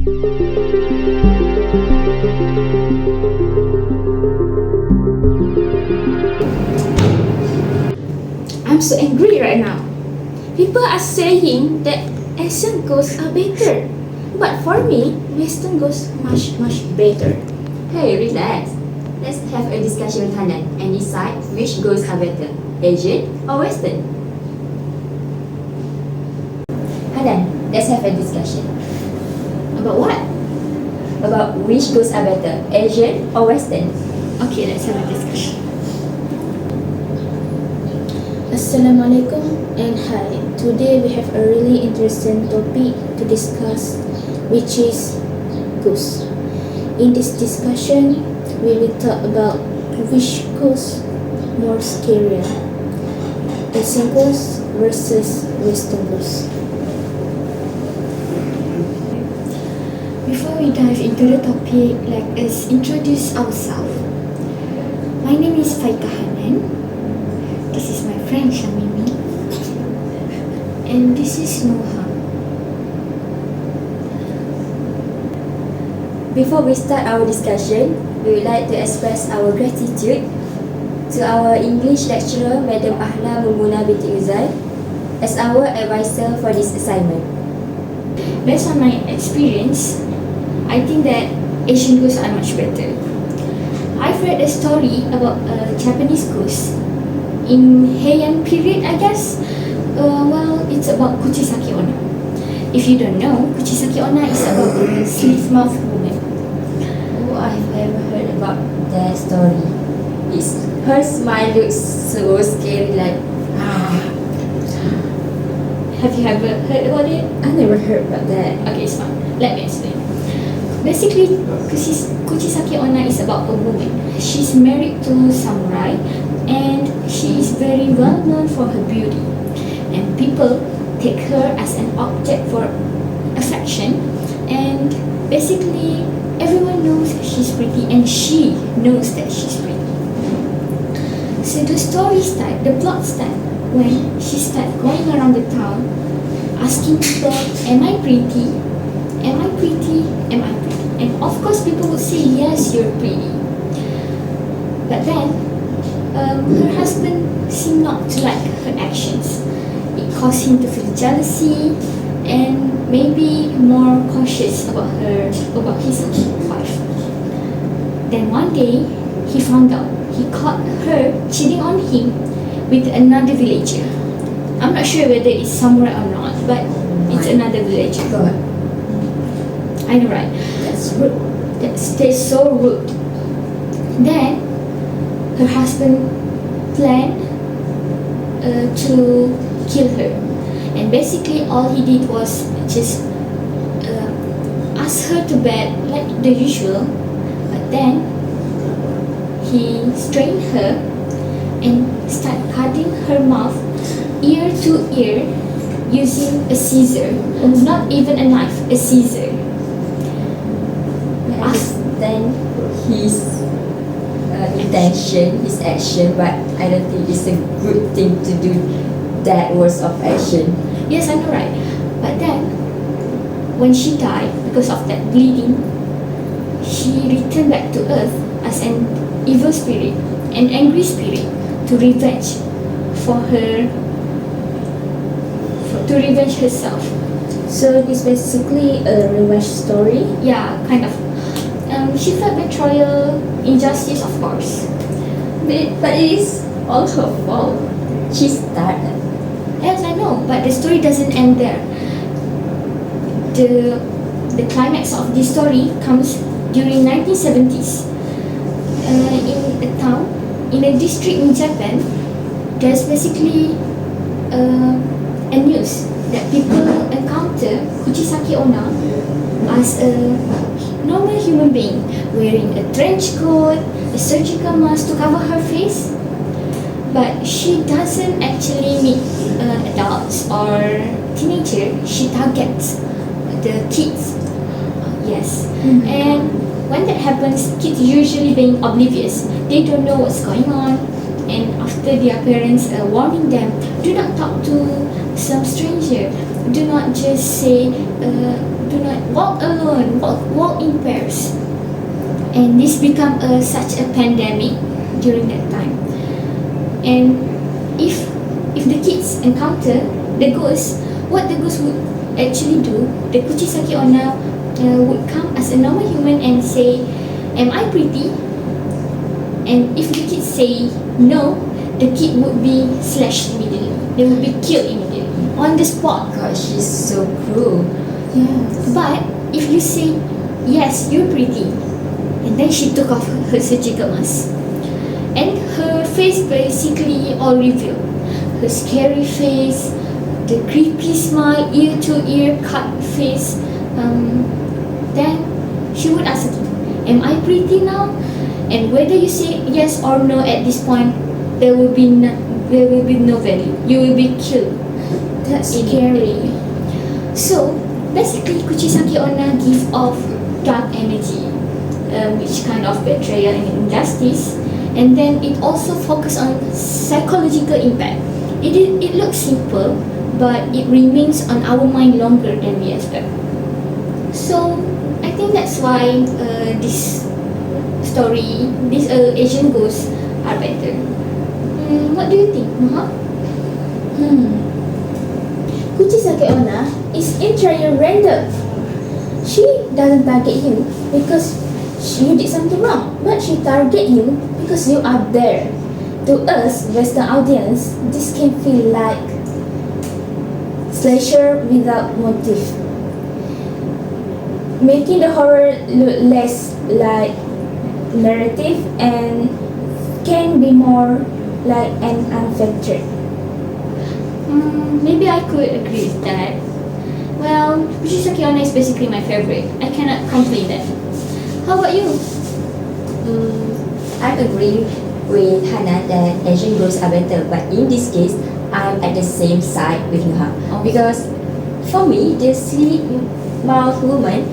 I'm so angry right now. People are saying that Asian ghosts are better. But for me, Western ghosts much better. Hey, relax. Let's have a discussion with Hanan and decide which ghosts are better, Asian or Western. Hanan, let's have a discussion. About what? About which ghosts are better, Asian or Western. Okay, let's have a discussion. Assalamualaikum and hi. Today we have a really interesting topic to discuss, which is ghosts. In this discussion, we will talk about which ghost more scarier, Asian ghost versus Western ghost. Before we dive into the topic, let us introduce ourselves. My name is Faika Hanan. This is my friend Shamimi. And this is Noha. Before we start our discussion, we would like to express our gratitude to our English lecturer, Madam Ahla Mumuna binti Uzal, as our advisor for this assignment. Based on my experience, I think that Asian ghosts are much better. I've read a story about a Japanese ghost in Heian period, I guess. It's about Kuchisaki Onna. If you don't know, Kuchisaki Onna is about a slave mouth woman. Oh, I've ever heard about that story. Her smile looks so scary, like Have you ever heard about it? I never heard about that. Okay, it's fine. Let me explain. Basically, Kuchisaki Onna is about a woman. She's married to a samurai and she is very well known for her beauty. And people take her as an object for affection, and basically everyone knows that she's pretty and she knows that she's pretty. So the plot starts when she starts going around the town asking people, am I pretty? Am I pretty? Am I pretty? And of course people would say, yes, you're pretty. But then her husband seemed not to like her actions. It caused him to feel jealousy and maybe more cautious about his wife. Then one day he found out, he caught her cheating on him with another villager. I'm not sure whether it's samurai or not, but it's another villager. God, I know, right? that's rude. They're so rude. Then her husband planned to kill her, and basically all he did was just ask her to bed like the usual, but then he strained her and started cutting her mouth ear to ear using a scissor, not even a knife, a scissor. I understand his intention, his action, but I don't think it's a good thing to do that worst of action. Yes, I know, right? But then, when she died because of that bleeding, she returned back to Earth as an evil spirit, an angry spirit, to revenge herself. So this basically a revenge story. Yeah, kind of. She felt betrayal, injustice, of course. But it is all her fault. She started. Yes, I know, but the story doesn't end there. The climax of this story comes during 1970s. In a town, in a district in Japan, there's basically a news that people encounter Kuchisaki Onna as a normal human being wearing a trench coat, a surgical mask to cover her face. But she doesn't actually meet adults or teenagers. She targets the kids. Yes. Mm-hmm. And when that happens, kids usually being oblivious. They don't know what's going on. And after their parents warning them, do not talk to some stranger. Do not just say do not walk alone, walk in pairs. And this become such a pandemic during that time. And if the kids encounter the ghost, what the ghost would actually do, the Kuchisaki Onna would come as a normal human and say, "Am I pretty?" And if the kids say no, the kid would be slashed immediately. They would be killed immediately on the spot. God, she's so cruel. Yes. But if you say yes, you're pretty, and then she took off her surgical mask, and her face basically all revealed. Her scary face, the creepy smile, ear to ear cut face. Then she would ask again, "Am I pretty now?" And whether you say yes or no at this point, there will be no value. You will be killed. That's scary. So basically, Kuchisaki Onna give off dark energy, which kind of betrayal and injustice, and then it also focus on psychological impact. It looks simple, but it remains on our mind longer than we expect. So I think that's why this story, these Asian ghosts are better. What do you think, Maha? Kuchisaki Onna is entirely random. She doesn't target you because you did something wrong, but she target you because you are there. To us, Western audience, this can feel like slasher without motive, making the horror look less like narrative and can be more like an unfiltered. Maybe I could agree with that. Well, Kuchisaki Onna is basically my favorite. I cannot complain that. How about you? I agree with Hannah that Asian ghosts are better, but in this case, I'm at the same side with her. Oh. Because for me, the sleep mouth woman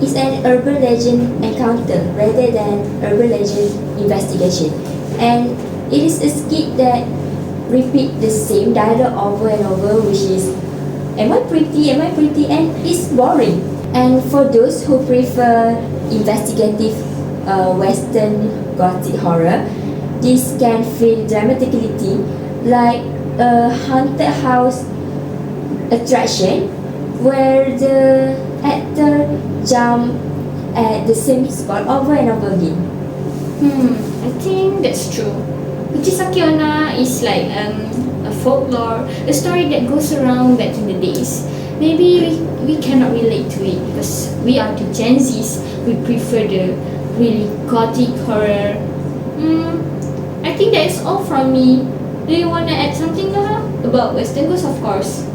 is an urban legend encounter rather than urban legend investigation. And it is a skit that repeat the same dialogue over and over, which is, "Am I pretty? Am I pretty?" And it's boring. And for those who prefer investigative Western Gothic horror, this can feel dramatically like a haunted house attraction where the actor jump at the same spot over and over again. I think that's true. Kuchisaki Onna is like a folklore, a story that goes around back in the days. Maybe we cannot relate to it because we are the Gen Zs. We prefer the really gothic horror. I think that's all from me. Do you want to add something, Noha? About Western Ghosts, of course.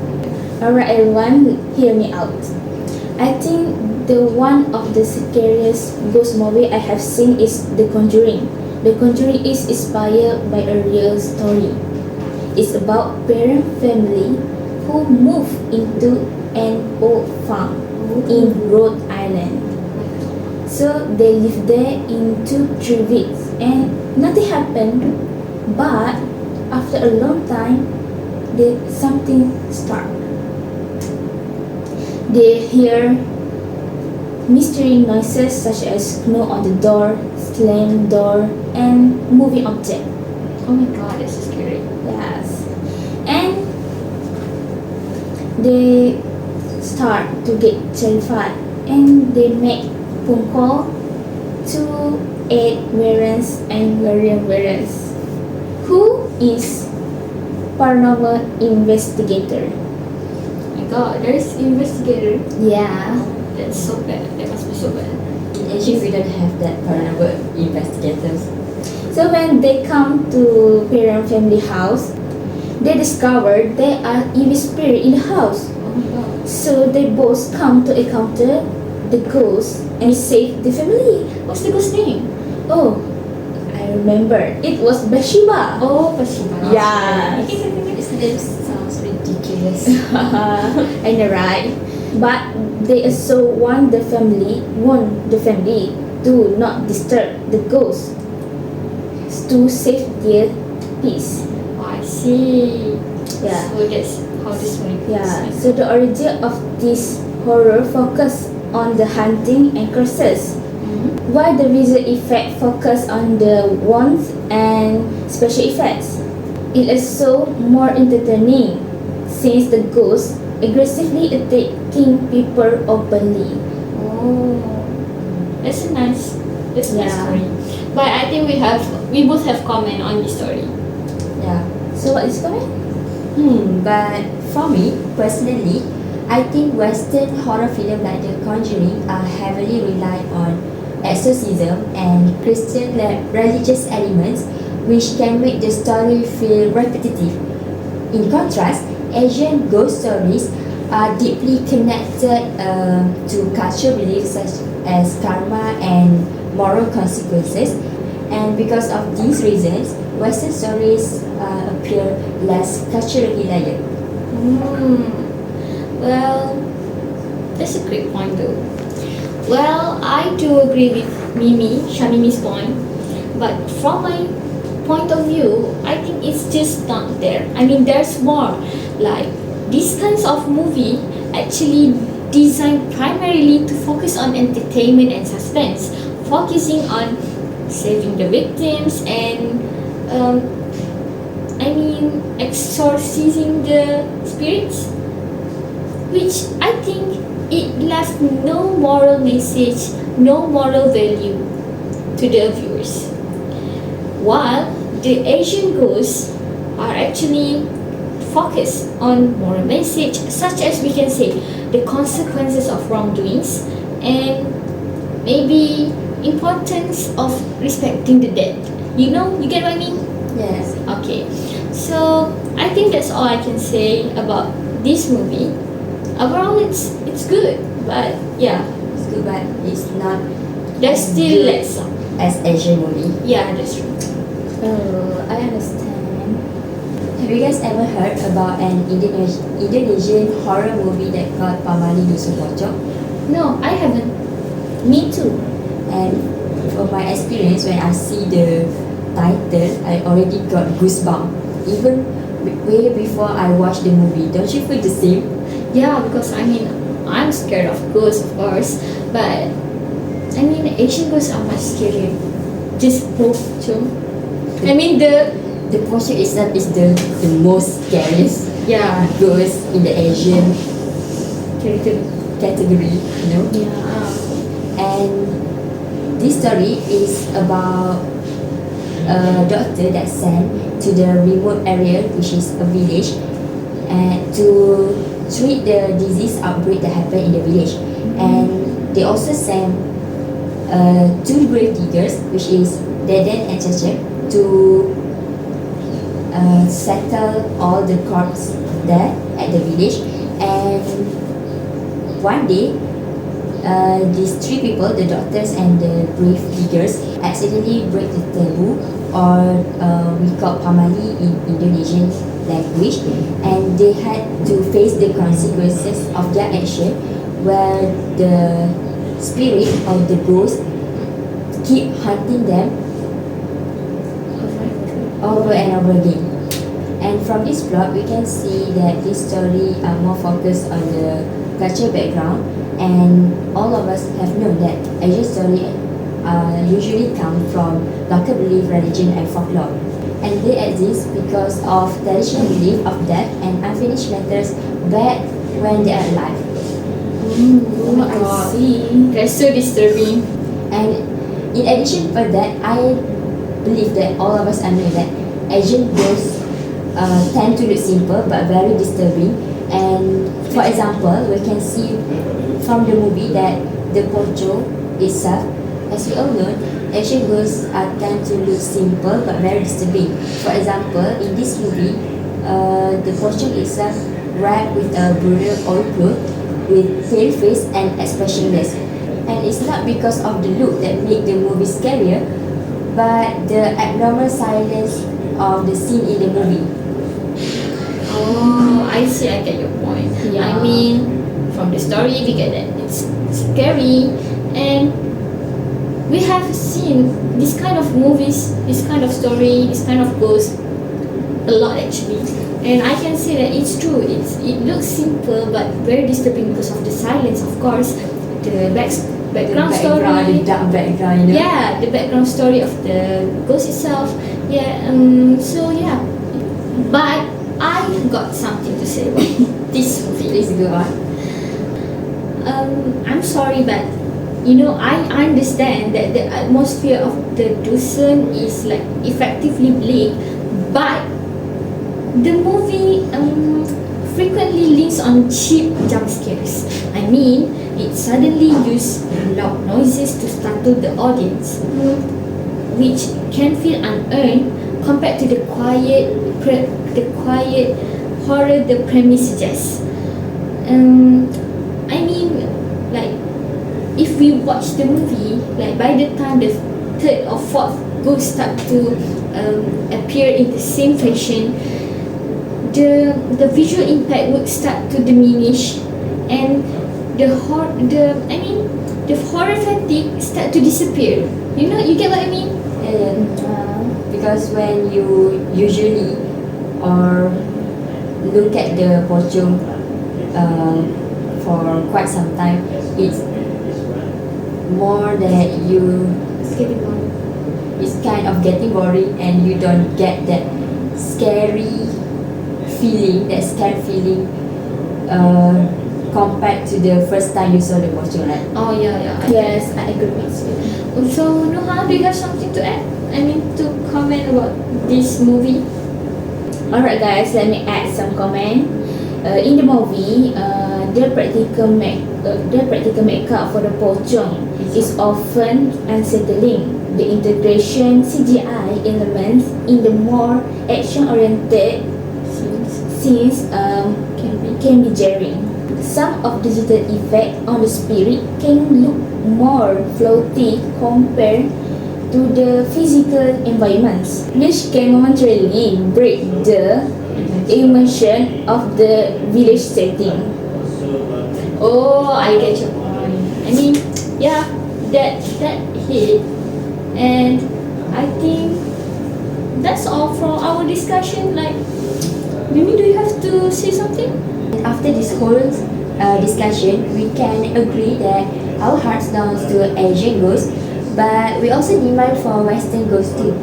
Alright everyone, hear me out. I think the one of the scariest ghost movie I have seen is The Conjuring. The Conjuring is inspired by a real story. It's about parent family who move into an old farm in Rhode Island. So they live there in 2-3 weeks and nothing happened. But after a long time, something start. They hear mystery noises such as knock on the door, slam door, and moving object. Oh my god, that's so scary. Yes. And they start to get terrified and they make phone call to Ed Warrens and William Warrens, who is paranormal investigator. Oh my god, there's investigator. Yeah. That's so bad. That must be so bad. In Asia, we don't have that paranormal investigators. So when they come to parent family house, they discover there are evil spirit in the house. Oh my god. So they both come to encounter the ghost and save the family. What's the ghost name? Oh, I remember. It was Bathsheba. Oh, Bathsheba. Yeah. This name sounds ridiculous. I know, right? But they also warn the family to not disturb the ghost to save their peace. Oh, I see. Yeah. So that's how this one goes. Yeah. So the origin of this horror focus on the hunting and curses, while the visual effect focus on the warmth and special effects. It is so more entertaining since the ghost aggressively attacking people openly. Oh, that's a nice Yeah. story. But I think we both have comment on this story. Yeah. So what is comment? But for me, personally, I think Western horror films like The Conjuring are heavily reliant on exorcism and Christian religious elements, which can make the story feel repetitive. In contrast, Asian ghost stories are deeply connected to cultural beliefs such as karma and moral consequences, and because of these reasons, Western stories appear less culturally layered. Well, that's a great point though. Well, I do agree with Shamimi's point, but from my point of view, I think it's just not there. I mean, there's more. Like, these kinds of movie actually designed primarily to focus on entertainment and suspense, focusing on saving the victims and exorcising the spirits, which I think it left no moral message, no moral value to the viewers. While the Asian ghosts are actually focused on moral message, such as we can say the consequences of wrongdoings and maybe importance of respecting the dead. You get what I mean? Yes. Okay, so I think that's all I can say about this movie. Overall, it's good, but yeah, It's good, but it's not there's as still good less. as Asian movie. Yeah, that's true. Oh, I understand. Have you guys ever heard about an Indonesian horror movie that called Pamali Dusun Pocong? No, I haven't. Me too. And from my experience, when I see the title, I already got goosebumps. Even way before I watch the movie. Don't you feel the same? Yeah, because I'm scared of ghosts, of course, but Asian ghosts are much scarier. Just Pocong. The Pocong itself is the most scariest Yeah, ghost in the Asian character. category, Yeah. And this story is about a doctor that sent to the remote area, which is a village, and to treat the disease outbreak that happened in the village. And they also sent two grave diggers, which is Deden and Cecep, to settle all the corpses there at the village. And one day, these three people, the doctors and the grave diggers, accidentally break the taboo, or we call pamali in Indonesian language, and they had to face the consequences of their action, where the spirit of the ghost keep hunting them over and over again. And from this plot, we can see that this story are more focused on the cultural background, and all of us have known that Asian story usually come from local belief, religion, and folklore. And they exist because of traditional belief of death and unfinished matters back when they are alive. Oh my god. I see. That's so disturbing. And in addition to that, I believe that all of us know that Asian ghosts tend to look simple but very disturbing. And for example, we can see from the movie that the pocong itself, as we all know, Asian ghosts tend to look simple but very disturbing. For example, in this movie, the pocong itself wrapped with a burial old cloth with pale face and expressionless. And it's not because of the look that make the movie scarier, but the abnormal silence of the scene in the movie. Oh, I see. I get your point. Yeah. From the story we get that it's scary, and we have seen this kind of movies, this kind of story, this kind of ghost a lot actually. And I can say that it's true. It looks simple but very disturbing because of the silence, of course. The background story. The dark background, you know. Yeah, the background story of the ghost itself. Yeah, so yeah. But I got something to say about this movie. Please go on. I'm sorry, but I understand that the atmosphere of the Dusun is like effectively bleak, but the movie frequently leans on cheap jump scares. I mean, it suddenly uses loud noises to startle the audience, which can feel unearned compared to the quiet horror the premise suggests. I mean, like, if we watch the movie, like by the time the third or fourth ghost start to appear in the same fashion, the visual impact would start to diminish, and the horror fatigue start to disappear. You get what I mean? Because when you usually or look at the pocong for quite some time, it's more that It's getting boring. it's kind of getting boring and you don't get that scary feeling, compared to the first time you saw the pocong, right? Oh yeah. Yes, I agree with you. So Noha, do you have something to add? I mean, to comment about this movie? Alright guys, let me add some comment. In the movie, the practical makeup for the pocong is often unsettling. The integration CGI elements in the more action-oriented scenes can be jarring. Some of digital effect on the spirit can look more floaty compared to the physical environments, which can momentarily break the immersion of the village setting. Oh, I get your point. I mean, yeah, that hit, and I think that's all from our discussion. Like, Mimi, do you have to say something? After this whole discussion, we can agree that our hearts down to Asian ghosts, but we also demand for Western ghosts too.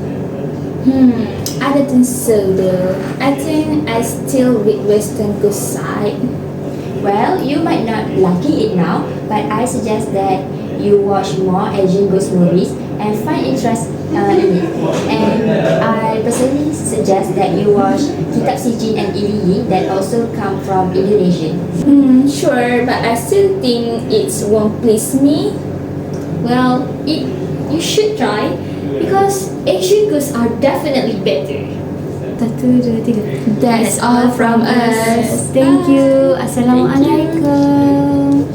I don't think so though. I think I still with Western ghost side. Well, you might not liking it now, but I suggest that you watch more Asian ghost movies and find interest in it. And I personally suggest that you watch Kitab Sijin and Iliyi that also come from Indonesia. Sure, but I still think it won't please me. Well, you should try because Asian ghosts are definitely better. 1, 2, 3. That's all from us. Thank you. Assalamualaikum.